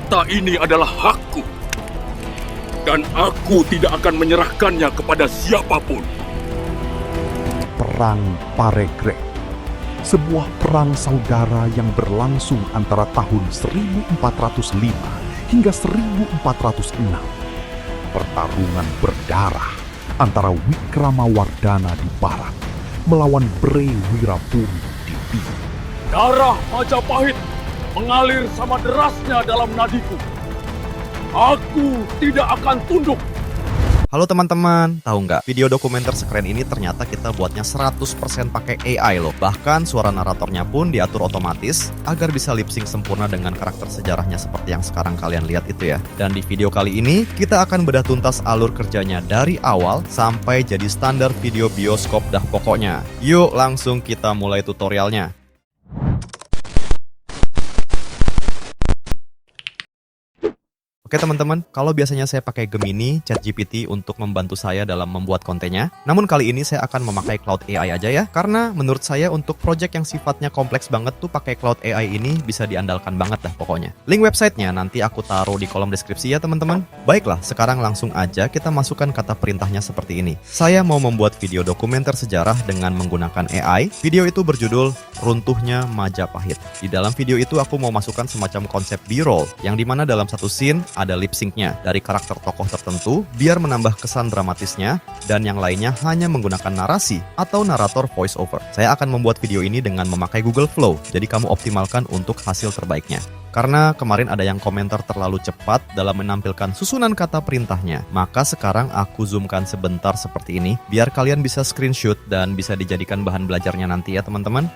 Kota ini adalah hakku. Dan aku tidak akan menyerahkannya kepada siapapun. Perang Paregreg, sebuah perang saudara yang berlangsung antara tahun 1405 hingga 1406. Pertarungan berdarah antara Wikramawardhana di barat melawan Bre Wirabumi di timur. Darah Majapahit mengalir sama derasnya dalam nadiku. Aku tidak akan tunduk. Halo teman-teman, tahu nggak? Video dokumenter sekeren ini ternyata kita buatnya 100% pakai AI loh. Bahkan suara naratornya pun diatur otomatis agar bisa lip sync sempurna dengan karakter sejarahnya seperti yang sekarang kalian lihat itu ya. Dan di video kali ini, kita akan bedah tuntas alur kerjanya dari awal sampai jadi standar video bioskop dah pokoknya. Yuk langsung kita mulai tutorialnya. Oke teman-teman, kalau biasanya saya pakai Gemini, ChatGPT untuk membantu saya dalam membuat kontennya. Namun kali ini saya akan memakai Cloud AI aja ya. Karena menurut saya untuk project yang sifatnya kompleks banget tuh pakai Cloud AI ini bisa diandalkan banget dah pokoknya. Link websitenya nanti aku taruh di kolom deskripsi ya teman-teman. Baiklah, sekarang langsung aja kita masukkan kata perintahnya seperti ini. Saya mau membuat video dokumenter sejarah dengan menggunakan AI. Video itu berjudul Runtuhnya Majapahit. Di dalam video itu aku mau masukkan semacam konsep B-roll, yang dimana dalam satu scene ada lip sync-nya dari karakter tokoh tertentu biar menambah kesan dramatisnya, dan yang lainnya hanya menggunakan narasi atau narator voice over. Saya akan membuat video ini dengan memakai Google Flow, jadi kamu optimalkan untuk hasil terbaiknya. Karena kemarin ada yang komentar terlalu cepat dalam menampilkan susunan kata perintahnya, maka sekarang aku zoomkan sebentar seperti ini biar kalian bisa screenshot dan bisa dijadikan bahan belajarnya nanti ya teman-teman.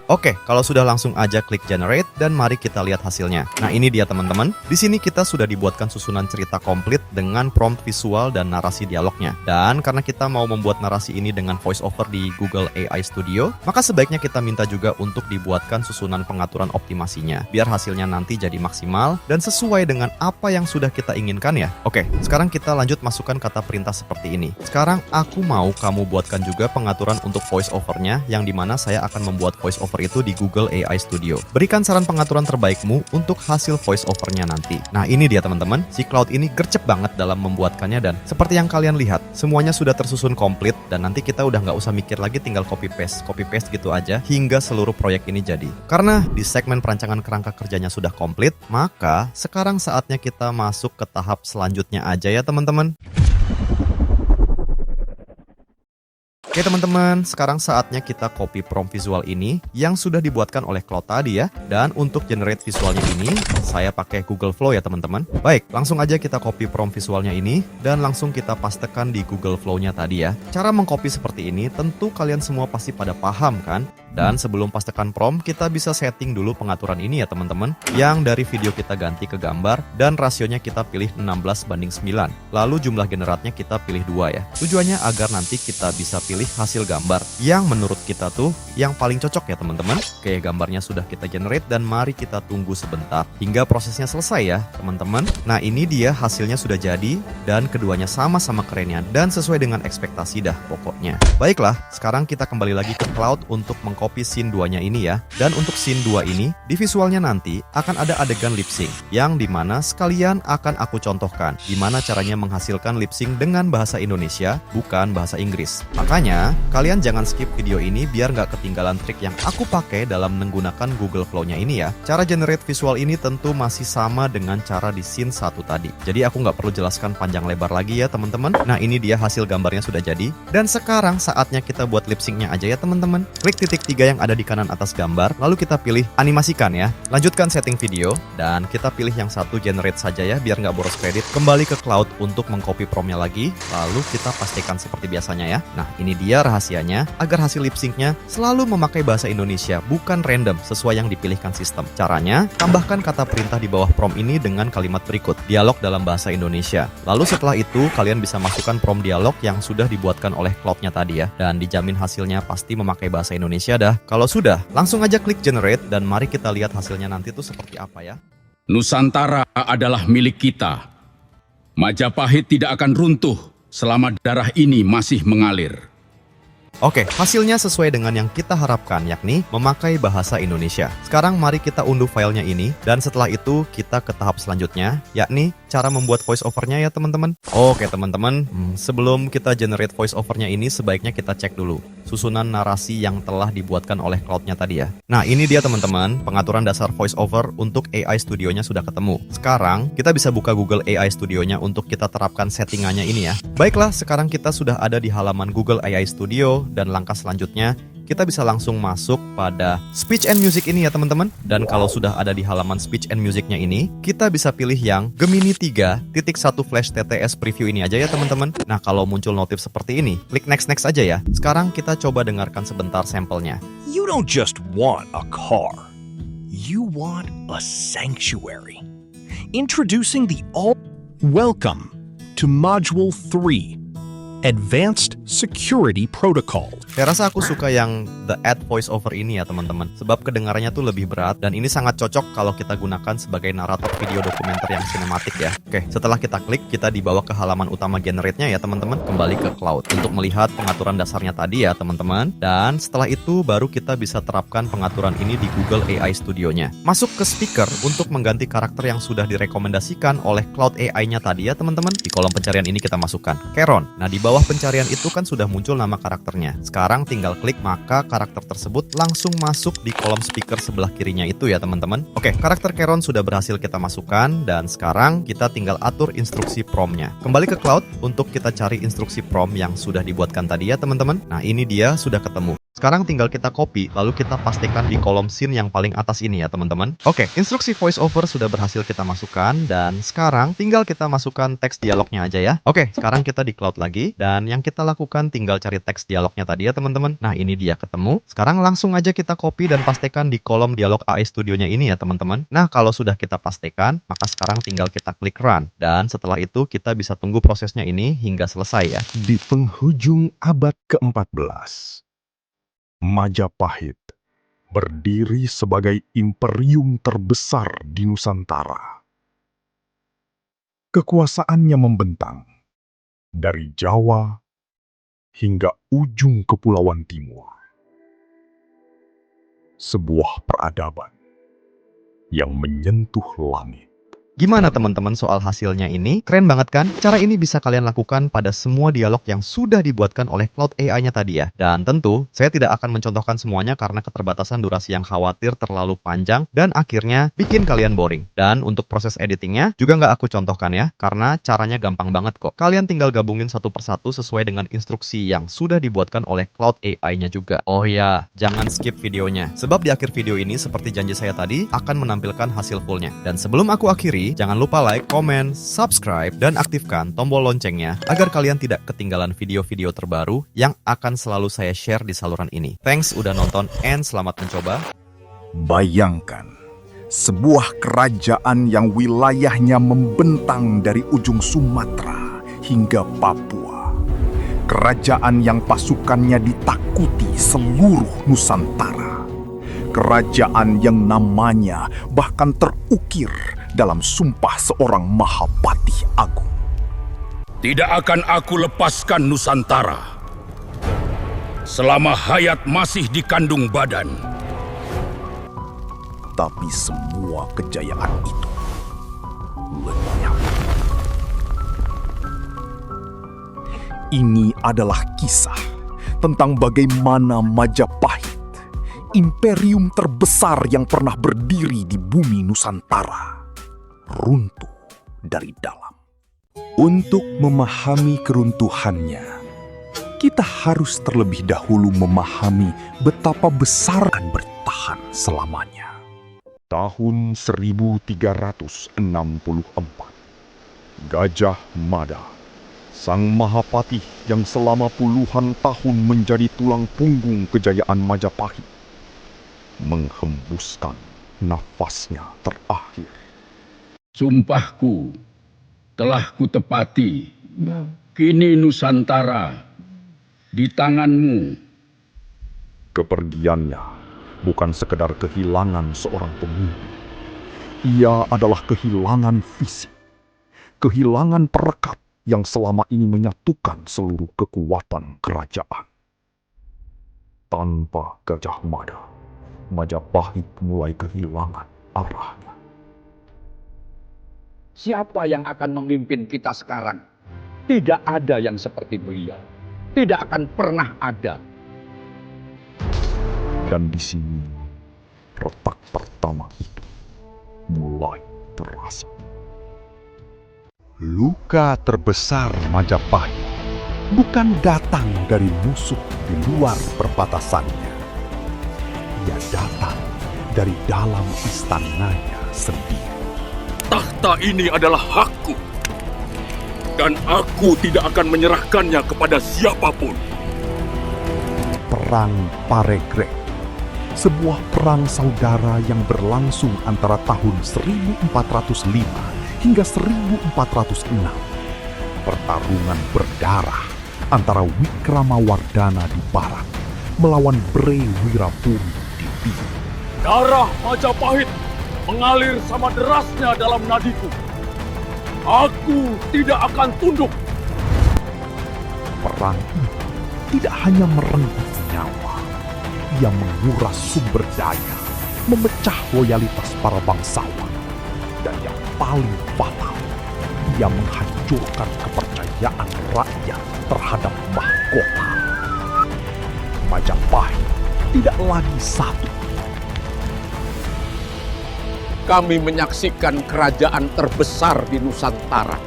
Oke, kalau sudah langsung aja klik generate dan mari kita lihat hasilnya. Nah, ini dia teman-teman. Di sini kita sudah dibuatkan susunan cerita komplit dengan prompt visual dan narasi dialognya. Dan karena kita mau membuat narasi ini dengan voice over di Google AI Studio, maka sebaiknya kita minta juga untuk dibuatkan susunan pengaturan optimasinya, biar hasilnya nanti jadi maksimal dan sesuai dengan apa yang sudah kita inginkan ya. Oke, sekarang kita lanjut masukkan kata perintah seperti ini. Sekarang aku mau kamu buatkan juga pengaturan untuk voice overnya, yang dimana saya akan membuat voice over itu di Google AI Studio. Berikan saran pengaturan terbaikmu untuk hasil voice overnya nanti. Nah, ini dia teman-teman. Si Cloud ini gercep banget dalam membuatkannya, dan seperti yang kalian lihat, semuanya sudah tersusun komplit, dan nanti kita udah nggak usah mikir lagi, tinggal copy paste gitu aja hingga seluruh proyek ini jadi. Karena di segmen perancangan kerangka kerjanya sudah komplit, maka sekarang saatnya kita masuk ke tahap selanjutnya aja ya teman-teman. Oke teman-teman, sekarang saatnya kita copy prompt visual ini yang sudah dibuatkan oleh Cloud tadi ya. Dan untuk generate visualnya ini, saya pakai Google Flow ya teman-teman. Baik, langsung aja kita copy prompt visualnya ini dan langsung kita pastekan di Google Flow-nya tadi ya. Cara mengcopy seperti ini tentu kalian semua pasti pada paham kan? Dan sebelum pastekan prompt, kita bisa setting dulu pengaturan ini ya teman-teman. Yang dari video kita ganti ke gambar dan rasionya kita pilih 16:9. Lalu jumlah generatnya kita pilih 2 ya. Tujuannya agar nanti kita bisa pilih hasil gambar yang menurut kita tuh yang paling cocok ya teman-teman. Oke, gambarnya sudah kita generate dan mari kita tunggu sebentar hingga prosesnya selesai ya teman-teman. Nah, ini dia hasilnya sudah jadi dan keduanya sama-sama kerennya dan sesuai dengan ekspektasi dah pokoknya. Baiklah, sekarang kita kembali lagi ke Cloud untuk mengcopy scene 2-nya ini ya. Dan untuk scene 2 ini, di visualnya nanti akan ada adegan lip sync yang dimana sekalian akan aku contohkan gimana caranya menghasilkan lip sync dengan bahasa Indonesia bukan bahasa Inggris. Makanya kalian jangan skip video ini biar nggak ketinggalan trik yang aku pakai dalam menggunakan Google Flow-nya ini ya. Cara generate visual ini tentu masih sama dengan cara di scene 1 tadi. Jadi aku nggak perlu jelaskan panjang lebar lagi ya teman-teman. Nah, ini dia hasil gambarnya sudah jadi. Dan sekarang saatnya kita buat lip sync-nya aja ya teman-teman. Klik titik 3 yang ada di kanan atas gambar, lalu kita pilih animasikan ya. Lanjutkan setting video, dan kita pilih yang satu generate saja ya biar nggak boros kredit. Kembali ke Cloud untuk mengcopy prompt-nya lagi, lalu kita pastikan seperti biasanya ya. Nah, ini dia rahasianya agar hasil lip sync-nya selalu memakai bahasa Indonesia, bukan random sesuai yang dipilihkan sistem. Caranya, tambahkan kata perintah di bawah prompt ini dengan kalimat berikut, dialog dalam bahasa Indonesia. Lalu setelah itu, kalian bisa masukkan prompt dialog yang sudah dibuatkan oleh Cloud-nya tadi ya, dan dijamin hasilnya pasti memakai bahasa Indonesia dah. Kalau sudah, langsung aja klik generate dan mari kita lihat hasilnya nanti tuh seperti apa ya. Nusantara adalah milik kita. Majapahit tidak akan runtuh selama darah ini masih mengalir. Oke, hasilnya sesuai dengan yang kita harapkan, yakni memakai bahasa Indonesia. Sekarang mari kita unduh filenya ini, dan setelah itu kita ke tahap selanjutnya, yakni cara membuat voice overnya ya teman-teman. Oke teman-teman, sebelum kita generate voice overnya ini, sebaiknya kita cek dulu susunan narasi yang telah dibuatkan oleh cloud-nya tadi ya. Nah ini dia teman-teman, pengaturan dasar voice over untuk AI Studio-nya sudah ketemu. Sekarang kita bisa buka Google AI Studio-nya untuk kita terapkan settingannya ini ya. Baiklah, sekarang kita sudah ada di halaman Google AI Studio, dan langkah selanjutnya kita bisa langsung masuk pada Speech and Music ini ya teman-teman. Dan kalau sudah ada di halaman Speech and Music-nya ini, kita bisa pilih yang Gemini 3.1 Flash TTS Preview ini aja ya teman-teman. Nah kalau muncul notif seperti ini, klik next aja ya. Sekarang kita coba dengarkan sebentar sampelnya. You don't just want a car. You want a sanctuary. Introducing the Welcome to Module 3. Advanced Security Protocol. Saya rasa aku suka yang the add voice over ini ya teman-teman, sebab kedengarannya tuh lebih berat dan ini sangat cocok kalau kita gunakan sebagai narator video dokumenter yang sinematik ya. Oke, setelah kita klik, kita dibawa ke halaman utama generate-nya ya teman-teman, kembali ke cloud untuk melihat pengaturan dasarnya tadi ya teman-teman. Dan setelah itu baru kita bisa terapkan pengaturan ini di Google AI Studio-nya. Masuk ke speaker untuk mengganti karakter yang sudah direkomendasikan oleh Cloud AI-nya tadi ya teman-teman. Di kolom pencarian ini kita masukkan Keron. Nah di bawah pencarian itu kan sudah muncul nama karakternya. Sekarang tinggal klik, maka karakter tersebut langsung masuk di kolom speaker sebelah kirinya itu ya teman-teman. Oke, karakter Keron sudah berhasil kita masukkan, dan sekarang kita tinggal atur instruksi prompt-nya. Kembali ke cloud untuk kita cari instruksi prompt yang sudah dibuatkan tadi ya teman-teman. Nah ini dia sudah ketemu. Sekarang tinggal kita copy, lalu kita pastikan di kolom scene yang paling atas ini ya teman-teman. Oke, instruksi voice over sudah berhasil kita masukkan, dan sekarang tinggal kita masukkan teks dialognya aja ya. Oke, sekarang kita di cloud lagi, dan yang kita lakukan tinggal cari teks dialognya tadi ya teman-teman. Nah ini dia ketemu. Sekarang langsung aja kita copy dan pastikan di kolom dialog AI Studio-nya ini ya teman-teman. Nah kalau sudah kita pastikan, maka sekarang tinggal kita klik run, dan setelah itu kita bisa tunggu prosesnya ini hingga selesai ya. Di penghujung abad ke-14, Majapahit berdiri sebagai imperium terbesar di Nusantara. Kekuasaannya membentang dari Jawa hingga ujung Kepulauan Timur. Sebuah peradaban yang menyentuh langit. Gimana teman-teman soal hasilnya ini? Keren banget kan? Cara ini bisa kalian lakukan pada semua dialog yang sudah dibuatkan oleh Cloud AI-nya tadi ya. Dan tentu, saya tidak akan mencontohkan semuanya karena keterbatasan durasi yang khawatir terlalu panjang dan akhirnya bikin kalian boring. Dan untuk proses editingnya juga nggak aku contohkan ya, karena caranya gampang banget kok. Kalian tinggal gabungin satu persatu sesuai dengan instruksi yang sudah dibuatkan oleh Cloud AI-nya juga. Oh ya, jangan skip videonya. Sebab di akhir video ini, seperti janji saya tadi, akan menampilkan hasil fullnya. Dan sebelum aku akhiri, jangan lupa like, komen, subscribe, dan aktifkan tombol loncengnya agar kalian tidak ketinggalan video-video terbaru yang akan selalu saya share di saluran ini. Thanks udah nonton and selamat mencoba. Bayangkan, sebuah kerajaan yang wilayahnya membentang dari ujung Sumatera hingga Papua. Kerajaan yang pasukannya ditakuti seluruh Nusantara. Kerajaan yang namanya bahkan terukir dalam sumpah seorang Mahapatih Agung. Tidak akan aku lepaskan Nusantara selama hayat masih dikandung badan. Tapi semua kejayaan itu lenyap. Ini adalah kisah tentang bagaimana Majapahit, imperium terbesar yang pernah berdiri di bumi Nusantara, runtuh dari dalam. Untuk memahami keruntuhannya, kita harus terlebih dahulu memahami betapa besar akan bertahan selamanya. Tahun 1364, Gajah Mada, sang Mahapatih yang selama puluhan tahun menjadi tulang punggung kejayaan Majapahit, menghembuskan nafasnya terakhir. Sumpahku telah kutepati. Kini Nusantara di tanganmu. Kepergiannya bukan sekedar kehilangan seorang pemimpin. Ia adalah kehilangan fisik, kehilangan perekat yang selama ini menyatukan seluruh kekuatan kerajaan. Tanpa Gajah Mada, Majapahit mulai kehilangan arahnya. Siapa yang akan memimpin kita sekarang? Tidak ada yang seperti beliau. Tidak akan pernah ada. Dan di sini, retak pertama itu mulai terasa. Luka terbesar Majapahit bukan datang dari musuh di luar perbatasannya. Ia datang dari dalam istananya sendiri. Tahta ini adalah hakku. Dan aku tidak akan menyerahkannya kepada siapapun. Perang Paregreg, sebuah perang saudara yang berlangsung antara tahun 1405 hingga 1406. Pertarungan berdarah antara Wikramawardhana di barat melawan Bre Wirapuri di timur. Darah Majapahit mengalir sama derasnya dalam nadiku. Aku tidak akan tunduk. Perang ini tidak hanya merenggut nyawa, ia menguras sumber daya, memecah loyalitas para bangsawan, dan yang paling fatal, ia menghancurkan kepercayaan rakyat terhadap mahkota. Majapahit tidak lagi satu. Kami menyaksikan kerajaan terbesar di Nusantara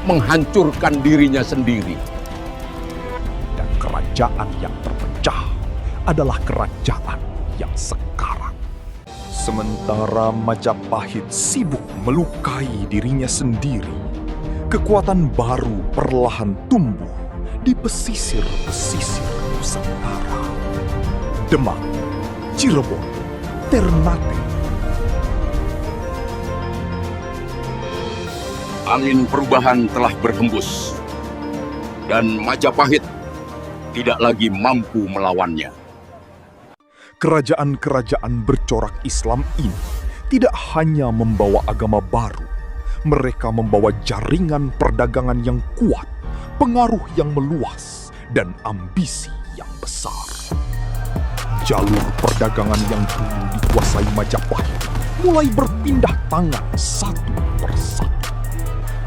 menghancurkan dirinya sendiri. Dan kerajaan yang terpecah adalah kerajaan yang sekarang. Sementara Majapahit sibuk melukai dirinya sendiri, kekuatan baru perlahan tumbuh di pesisir-pesisir Nusantara. Demak, Cirebon, Ternate. Angin perubahan telah berhembus. Dan Majapahit tidak lagi mampu melawannya. Kerajaan-kerajaan bercorak Islam ini tidak hanya membawa agama baru, mereka membawa jaringan perdagangan yang kuat, pengaruh yang meluas, dan ambisi yang besar. Jalur perdagangan yang dulu dikuasai Majapahit mulai berpindah tangan satu persatu.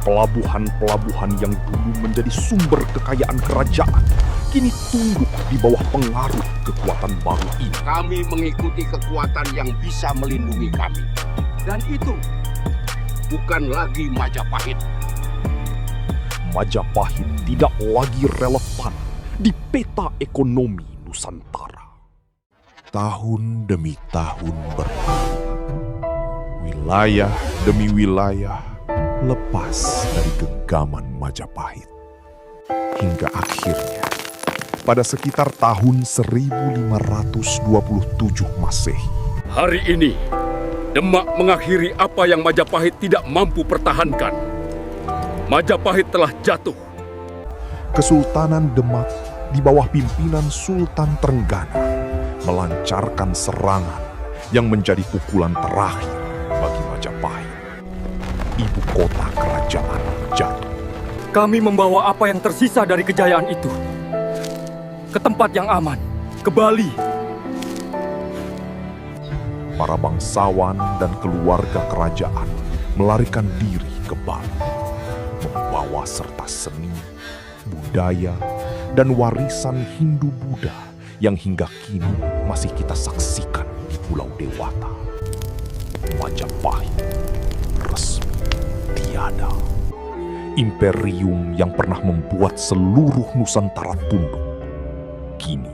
Pelabuhan-pelabuhan yang dulu menjadi sumber kekayaan kerajaan kini tunduk di bawah pengaruh kekuatan baru ini. Kami mengikuti kekuatan yang bisa melindungi kami. Dan itu bukan lagi Majapahit. Majapahit tidak lagi relevan di peta ekonomi Nusantara. Tahun demi tahun berlalu. Wilayah demi wilayah lepas dari genggaman Majapahit. Hingga akhirnya, pada sekitar tahun 1527 Masehi, Hari ini, Demak mengakhiri apa yang Majapahit tidak mampu pertahankan. Majapahit telah jatuh. Kesultanan Demak di bawah pimpinan Sultan Trenggana melancarkan serangan yang menjadi pukulan terakhir bagi Majapahit. Ibu kota kerajaan jatuh. Kami membawa apa yang tersisa dari kejayaan itu ke tempat yang aman, ke Bali. Para bangsawan dan keluarga kerajaan melarikan diri ke Bali, membawa serta seni, budaya, dan warisan Hindu-Buddha yang hingga kini masih kita saksikan di Pulau Dewata. Majapahit resmi tiada. Imperium yang pernah membuat seluruh Nusantara tunduk, kini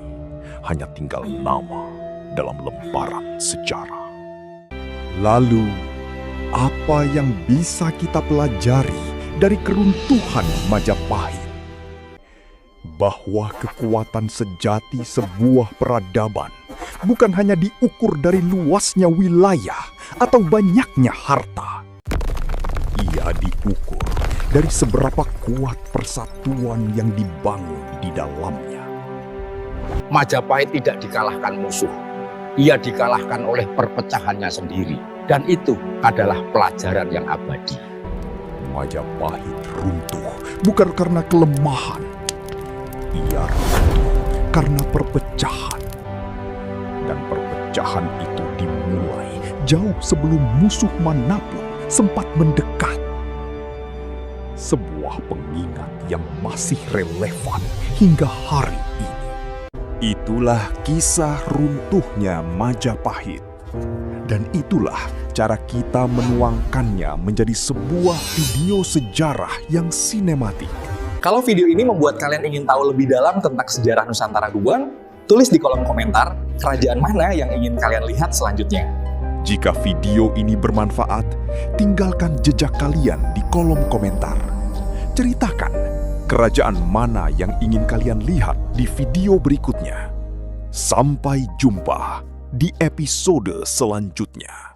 hanya tinggal nama dalam lembaran sejarah. Lalu, apa yang bisa kita pelajari dari keruntuhan Majapahit? Bahwa kekuatan sejati sebuah peradaban bukan hanya diukur dari luasnya wilayah atau banyaknya harta. Ia diukur dari seberapa kuat persatuan yang dibangun di dalamnya. Majapahit tidak dikalahkan musuh. Ia dikalahkan oleh perpecahannya sendiri. Dan itu adalah pelajaran yang abadi. Majapahit runtuh bukan karena kelemahan. Ia runtuh karena perpecahan. perpecahan itu dimulai jauh sebelum musuh manapun sempat mendekat. Sebuah pengingat yang masih relevan hingga hari ini. Itulah kisah runtuhnya Majapahit. Dan itulah cara kita menuangkannya menjadi sebuah video sejarah yang sinematik. Kalau video ini membuat kalian ingin tahu lebih dalam tentang sejarah Nusantara Duang, tulis di kolom komentar kerajaan mana yang ingin kalian lihat selanjutnya. Jika video ini bermanfaat, tinggalkan jejak kalian di kolom komentar. Ceritakan kerajaan mana yang ingin kalian lihat di video berikutnya. Sampai jumpa di episode selanjutnya.